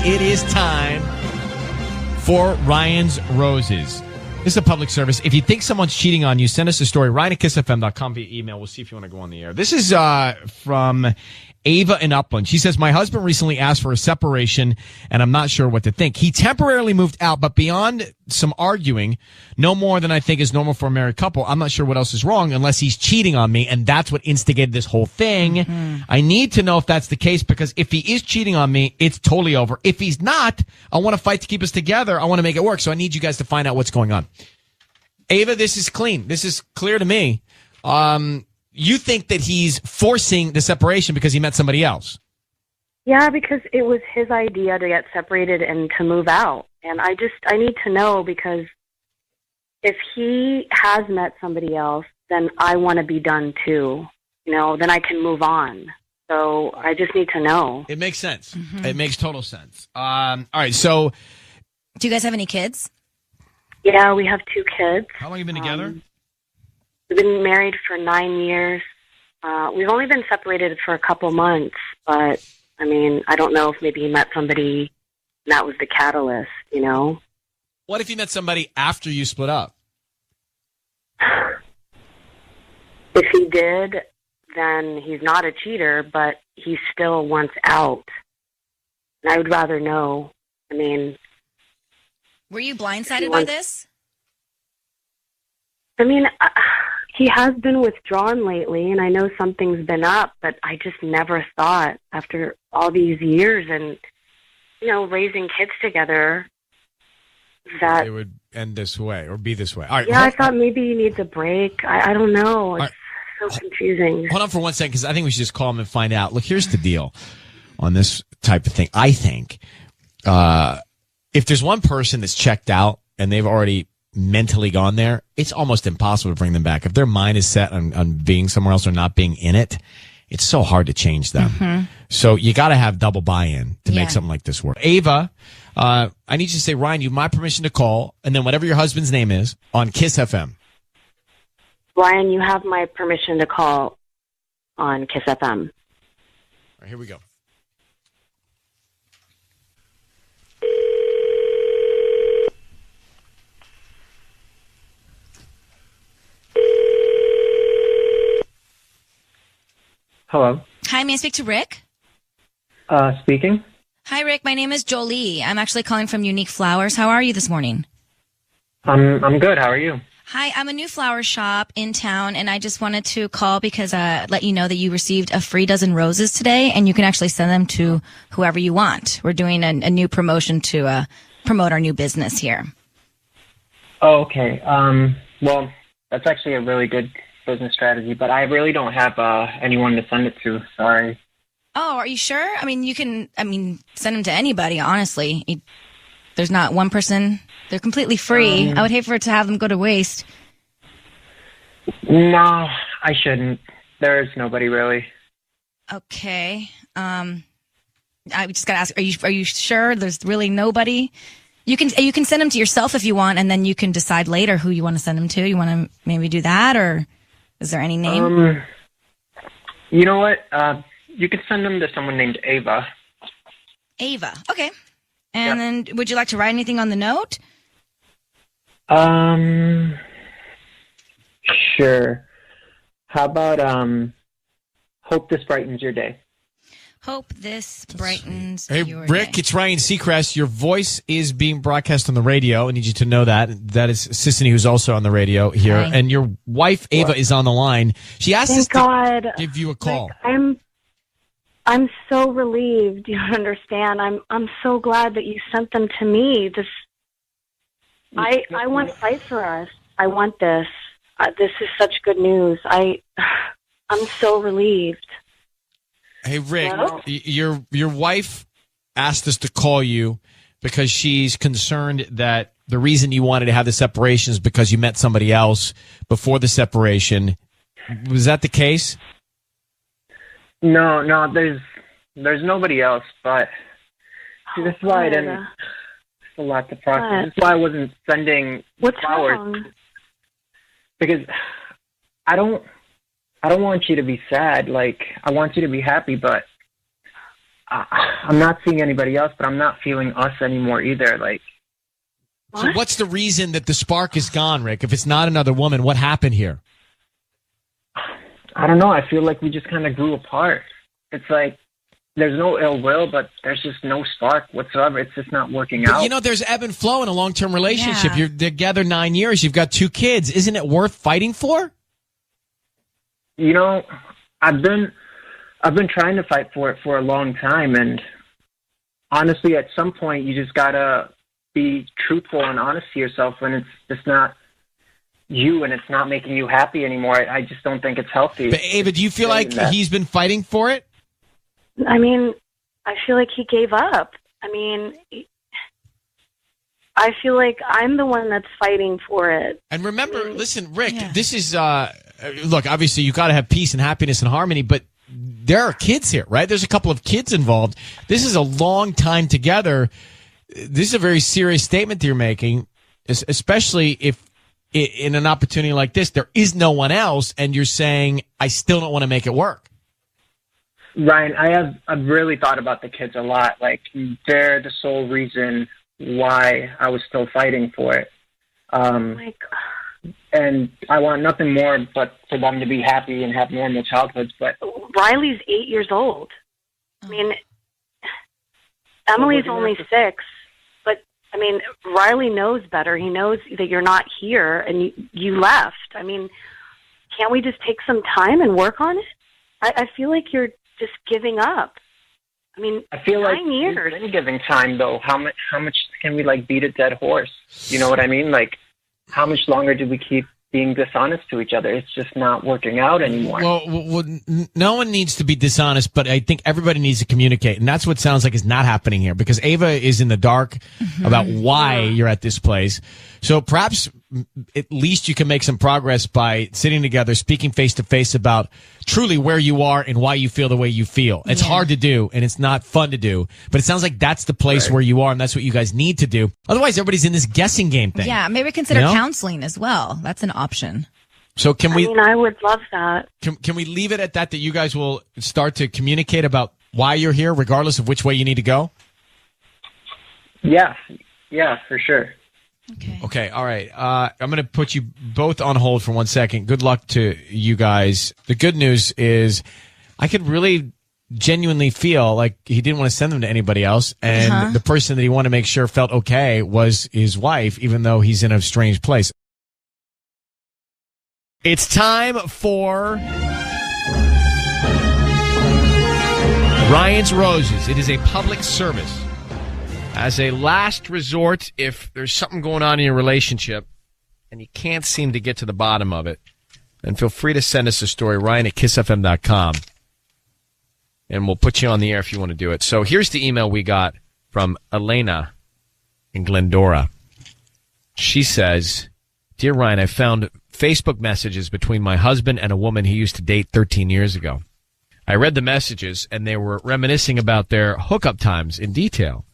it is time for Ryan's Roses. This is a public service. If you think someone's cheating on you, send us a story. Ryan at kissfm.com via email. We'll see if you want to go on the air. This is from Ava in Upland. She says, my husband recently asked for a separation, and I'm not sure what to think. He temporarily moved out, but beyond some arguing, no more than I think is normal for a married couple. I'm not sure what else is wrong unless he's cheating on me, and that's what instigated this whole thing. Mm-hmm. I need to know if that's the case, because if he is cheating on me, it's totally over. If he's not, I want to fight to keep us together. I want to make it work, so I need you guys to find out what's going on. Ava, this is clean. This is clear to me. You think that he's forcing the separation because he met somebody else? Yeah, because it was his idea to get separated and to move out. And I need to know, because if he has met somebody else, then I want to be done too. Then I can move on. So I just need to know. It makes sense. Mm-hmm. It makes total sense. All right, so... Do you guys have any kids? Yeah, we have 2 kids. How long have you been together? We've been married for 9 years. We've only been separated for a couple months, but, I don't know if maybe he met somebody and that was the catalyst, What if you met somebody after you split up? If he did, then he's not a cheater, but he still wants out. And I would rather know. Were you blindsided by this? He has been withdrawn lately, and I know something's been up, but I just never thought, after all these years and, raising kids together, that it would end this way or be this way. All right. Yeah, I thought maybe he needs a break. I don't know. It's so confusing. Hold on for 1 second, because I think we should just call him and find out. Look, here's the deal on this type of thing. I think if there's one person that's checked out and they've already mentally gone there, it's almost impossible to bring them back. If their mind is set on being somewhere else or not being in it, it's so hard to change them. Mm-hmm. So you got to have double buy-in to make something like this work. Ava, I need you to say, Ryan, you have my permission to call, and then whatever your husband's name is, on Kiss FM. Ryan, you have my permission to call on Kiss FM. All right, here we go. Hello. Hi, may I speak to Rick? Speaking. Hi, Rick. My name is Jolie. I'm actually calling from Unique Flowers. How are you this morning? I'm good. How are you? Hi, I'm a new flower shop in town, and I just wanted to call because let you know that you received a free dozen roses today, and you can actually send them to whoever you want. We're doing a new promotion to promote our new business here. Oh, okay. Well, that's actually a really good business strategy, but I really don't have anyone to send it to. Sorry. Oh, are you sure? You can, send them to anybody, honestly. There's not one person. They're completely free. I would hate for it to have them go to waste. No, I shouldn't. There's nobody really. Okay. I just gotta ask, are you sure there's really nobody? You can send them to yourself if you want, and then you can decide later who you want to send them to. You want to maybe do that, or is there any name? You know what? You could send them to someone named Ava. Ava. Okay. And then would you like to write anything on the note? Sure. How about, hope this brightens your day. Hope this brightens your Rick, day. it's Ryan Seacrest. Your voice is being broadcast on the radio. I need you to know that. That is Sissany, who's also on the radio here. Hi. And your wife, Ava, is on the line. She asked us to give you a call. Rick, I'm so relieved. You don't understand. I'm so glad that you sent them to me. I want to fight for us. I want this. This is such good news. I'm so relieved. Hey, Rick, your wife asked us to call you because she's concerned that the reason you wanted to have the separation is because you met somebody else before the separation. Was that the case? No, there's nobody else, but see, this is why I didn't. It's a lot to process. This is why I wasn't sending flowers. Wrong? Because I don't want you to be sad. Like, I want you to be happy, but I'm not seeing anybody else, but I'm not feeling us anymore either. Like, so what's the reason that the spark is gone, Rick? If it's not another woman, what happened here? I don't know. I feel like we just kind of grew apart. It's like there's no ill will, but there's just no spark whatsoever. It's just not working out. You know, there's ebb and flow in a long-term relationship. You're together 9 years. You've got 2 kids. Isn't it worth fighting for? You know, I've been trying to fight for it for a long time, and honestly, at some point, you just gotta be truthful and honest to yourself when it's just not you and it's not making you happy anymore. I just don't think it's healthy. But Ava, do you feel like he's been fighting for it? I mean, I feel like he gave up. I mean, I feel like I'm the one that's fighting for it. And remember, listen, Rick, this is, look, obviously you got to have peace and happiness and harmony, but there are kids here, right? There's a couple of kids involved. This is a long time together. This is a very serious statement that you're making, especially if in an opportunity like this, there is no one else, and you're saying, I still don't want to make it work. Ryan, I've really thought about the kids a lot. Like, they're the sole reason why I was still fighting for it. My God. And I want nothing more but for them to be happy and have normal childhoods. But Riley's 8 years old. I mean, Emily's only 6. But, I mean, Riley knows better. He knows that you're not here and you left. I mean, can't we just take some time and work on it? I feel like you're just giving up. I mean, I feel 9 years. We've been giving time, though. How much can we, like, beat a dead horse? You know what I mean? Like, how much longer do we keep being dishonest to each other? It's just not working out anymore. Well, no one needs to be dishonest, but I think everybody needs to communicate. And that's what sounds like is not happening here, because Ava is in the dark about why you're at this place. So perhaps at least you can make some progress by sitting together, speaking face to face about truly where you are and why you feel the way you feel. It's hard to do and it's not fun to do, but it sounds like that's the place where you are, and that's what you guys need to do. Otherwise, everybody's in this guessing game thing. Yeah, maybe consider counseling as well. That's an option. So can we? I mean, I would love that. Can we leave it at that you guys will start to communicate about why you're here, regardless of which way you need to go? Yeah, for sure. Okay. All right. I'm going to put you both on hold for 1 second. Good luck to you guys. The good news is I could really genuinely feel like he didn't want to send them to anybody else. And the person that he wanted to make sure felt okay was his wife, even though he's in a strange place. It's time for Ryan's Roses. It is a public service. As a last resort, if there's something going on in your relationship and you can't seem to get to the bottom of it, then feel free to send us a story, Ryan@KissFM.com, and we'll put you on the air if you want to do it. So here's the email we got from Elena in Glendora. She says, Dear Ryan, I found Facebook messages between my husband and a woman he used to date 13 years ago. I read the messages, and they were reminiscing about their hookup times in detail.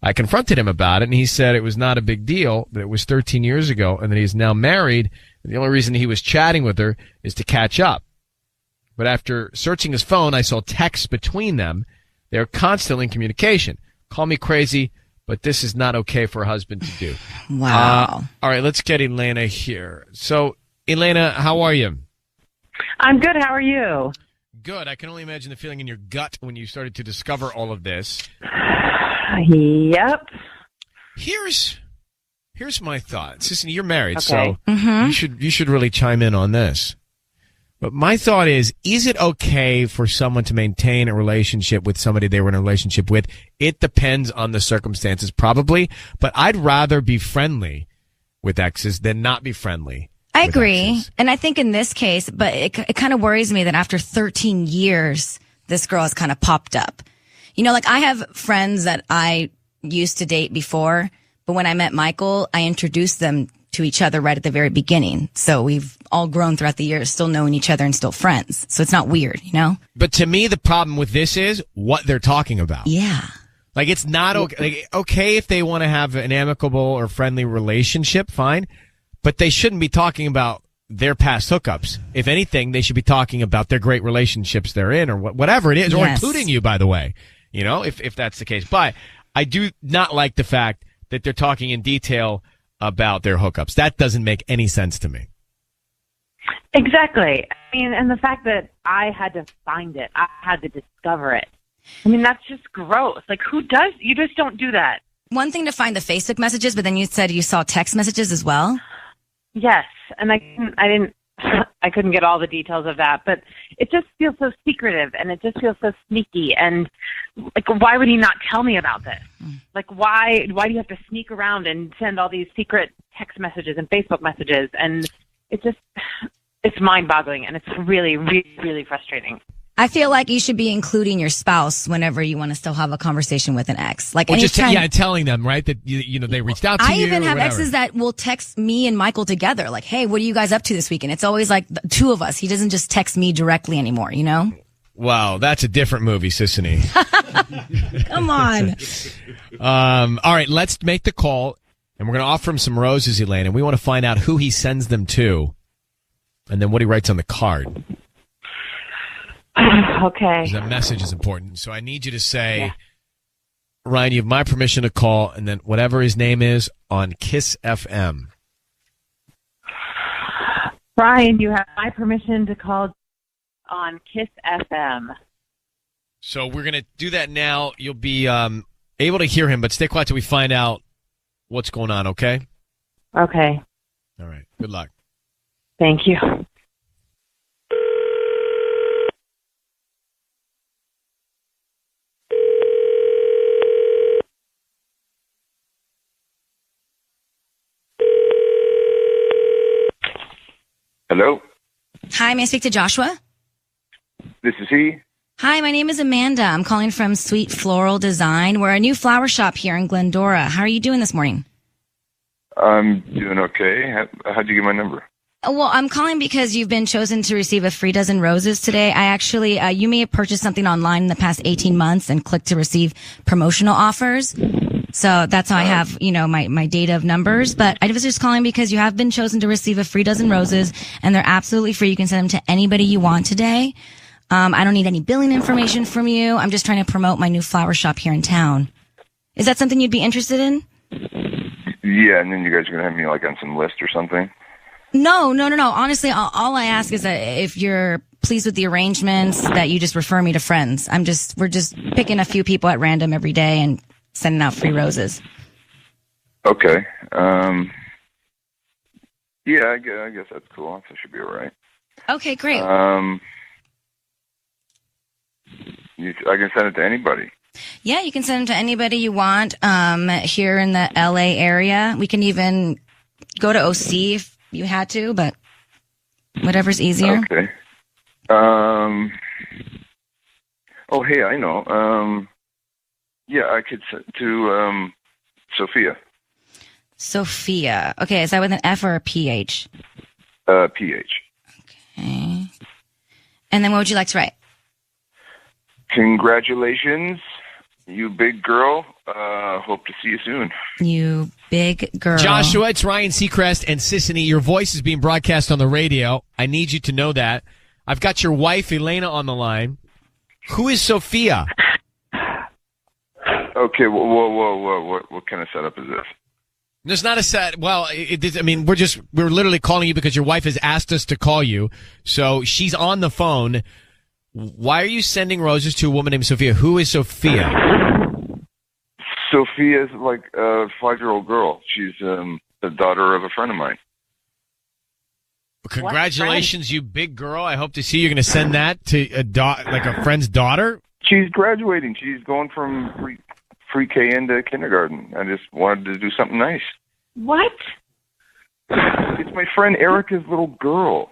I confronted him about it, and he said it was not a big deal, that it was 13 years ago, and that he's now married, and the only reason he was chatting with her is to catch up. But after searching his phone, I saw texts between them. They are constantly in communication. Call me crazy, but this is not okay for a husband to do. Wow. All right, let's get Elena here. So, Elena, how are you? I'm good. How are you? Good. I can only imagine the feeling in your gut when you started to discover all of this. Yep. Here's my thoughts. Listen, you're married, so you should really chime in on this. But my thought is it okay for someone to maintain a relationship with somebody they were in a relationship with? It depends on the circumstances, probably. But I'd rather be friendly with exes than not be friendly. I agree. And I think in this case, but it kind of worries me that after 13 years, this girl has kind of popped up. You know, like I have friends that I used to date before, but when I met Michael, I introduced them to each other right at the very beginning. So we've all grown throughout the years, still knowing each other and still friends. So it's not weird, you know? But to me, the problem with this is what they're talking about. Yeah. Like, it's not okay. Like, okay if they want to have an amicable or friendly relationship, fine. But they shouldn't be talking about their past hookups. If anything, they should be talking about their great relationships they're in or whatever it is, or including you, by the way. if that's the case. But I do not like the fact that they're talking in detail about their hookups. That doesn't make any sense to me. Exactly. I mean, and the fact that I had to find it, I had to discover it. I mean, that's just gross. Like, who does? You just don't do that. One thing to find the Facebook messages, but then you said you saw text messages as well. Yes, and I couldn't get all the details of that, but it just feels so secretive, and it just feels so sneaky. And like, why would he not tell me about this? Like, why do you have to sneak around and send all these secret text messages and Facebook messages? And it's mind-boggling, and it's really, really, really frustrating. I feel like you should be including your spouse whenever you want to still have a conversation with an ex. Like, or just anytime, telling them, right, that they reached out to you. I even have or whatever. exes that will text me and Michael together, like, "Hey, what are you guys up to this weekend?" It's always like the two of us. He doesn't just text me directly anymore, you know? Wow, that's a different movie, Sissany. Come on. All right, let's make the call, and we're going to offer him some roses, Elaine, and we want to find out who he sends them to, and then what he writes on the card. Okay. That message is important. So I need you to say, Ryan, you have my permission to call, and then whatever his name is on Kiss FM. Ryan, you have my permission to call on Kiss FM. So we're going to do that now. You'll be able to hear him, but stay quiet till we find out what's going on, okay? Okay. All right. Good luck. Thank you. Hello? Hi, may I speak to Joshua? This is he? Hi, my name is Amanda. I'm calling from Sweet Floral Design. We're a new flower shop here in Glendora. How are you doing this morning? I'm doing okay. How'd you get my number? Well, I'm calling because you've been chosen to receive a free dozen roses today. I actually, you may have purchased something online in the past 18 months and clicked to receive promotional offers. So that's how I have, my data of numbers. But I was just calling because you have been chosen to receive a free dozen roses, and they're absolutely free. You can send them to anybody you want today. I don't need any billing information from you. I'm just trying to promote my new flower shop here in town. Is that something you'd be interested in? Yeah, and then you guys are going to have me on some list or something? No. Honestly, all I ask is that if you're pleased with the arrangements, that you just refer me to friends. We're just picking a few people at random every day and sending out free roses. Okay. Yeah, I guess that's cool. That should be all right. Okay, great. I can send it to anybody. Yeah, you can send them to anybody you want here in the LA area. We can even go to OC if you had to, but whatever's easier. Okay. Oh, hey, I know. Yeah, I could send to Sophia. Sophia. Okay, is that with an F or a PH? PH. Okay. And then what would you like to write? Congratulations, you big girl. Hope to see you soon. You big girl. Joshua, it's Ryan Seacrest and Sissany. Your voice is being broadcast on the radio. I need you to know that. I've got your wife, Elena, on the line. Who is Sophia? Okay, whoa. What kind of setup is this? There's not a set. Well, we're literally calling you because your wife has asked us to call you. So she's on the phone. Why are you sending roses to a woman named Sophia? Who is Sophia? Sophia's like a 5-year-old girl. She's the daughter of a friend of mine. Congratulations, you big girl. I hope to see you're going to send that to a friend's daughter. She's graduating. She's going from pre-K into kindergarten. I just wanted to do something nice. What? It's my friend Erica's little girl.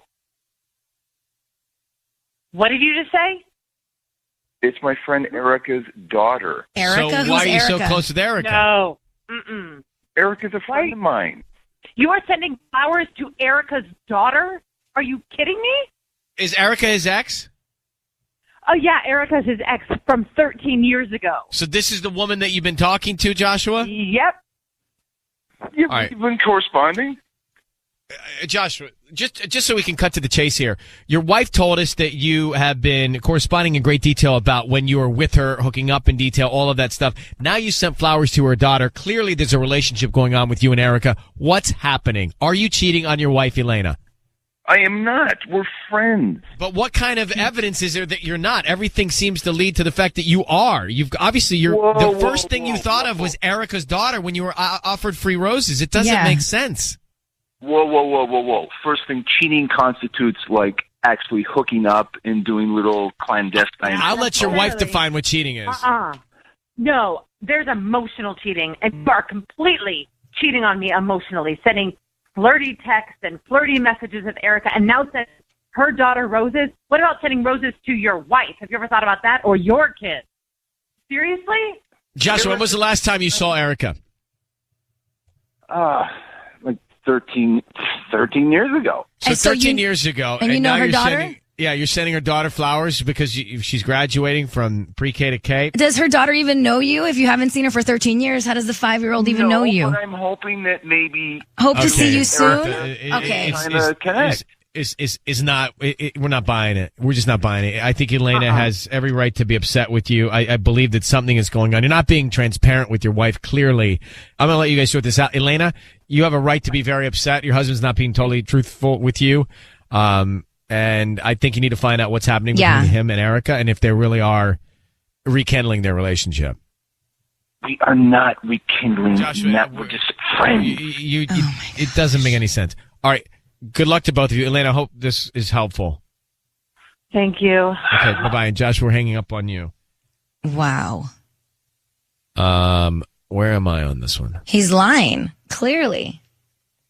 What did you just say? It's my friend Erica's daughter. Erica? So why are you Erica? so close with Erica? No. Mm-mm. Erica's a friend of mine. You are sending flowers to Erica's daughter? Are you kidding me? Is Erica his ex? Oh, yeah, Erica's his ex from 13 years ago. So this is the woman that you've been talking to, Joshua? Yep. You've All right. been corresponding? Joshua, just so we can cut to the chase here, your wife told us that you have been corresponding in great detail about when you were with her, hooking up in detail, all of that stuff. Now you sent flowers to her daughter. Clearly there's a relationship going on with you and Erica. What's happening? Are you cheating on your wife, Elena? I am not. We're friends. But what kind of evidence is there that you're not? Everything seems to lead to the fact that you are. The first thing you thought of was Erica's daughter when you were offered free roses. It doesn't make sense. Whoa. First thing, cheating constitutes like actually hooking up and doing little clandestine. I'll let your wife define what cheating is. No, there's emotional cheating, and you are completely cheating on me emotionally, sending flirty texts and flirty messages of Erica, and now sending her daughter roses. What about sending roses to your wife? Have you ever thought about that? Or your kids? Seriously? Joshua, when was the last time you saw Erica? Like 13 years ago. So 13 years ago. And you know now her you're daughter? You're sending her daughter flowers because she's graduating from pre-K to K. Does her daughter even know you? If you haven't seen her for 13 years, how does the 5-year-old even know you? But I'm hoping that maybe Hope to see you soon? Okay. Connect. Is not. We're not buying it. We're just not buying it. I think Elena has every right to be upset with you. I believe that something is going on. You're not being transparent with your wife. Clearly, I'm gonna let you guys sort this out. Elena, you have a right to be very upset. Your husband's not being totally truthful with you. And I think you need to find out what's happening between him and Erica, and if they really are rekindling their relationship. We are not rekindling. Joshua, we're just friends. It doesn't make any sense. All right. Good luck to both of you. Elena, I hope this is helpful. Thank you. Okay, bye-bye. And Josh, we're hanging up on you. Wow. Where am I on this one? He's lying, clearly.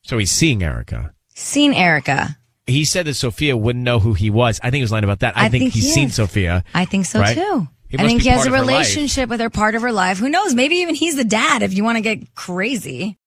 So he's seeing Erica. Seen Erica. He said that Sophia wouldn't know who he was. I think he was lying about that. I think he's seen Sophia. I think so, right? too. I think he has a relationship with her, part of her life. Who knows? Maybe even he's the dad if you want to get crazy.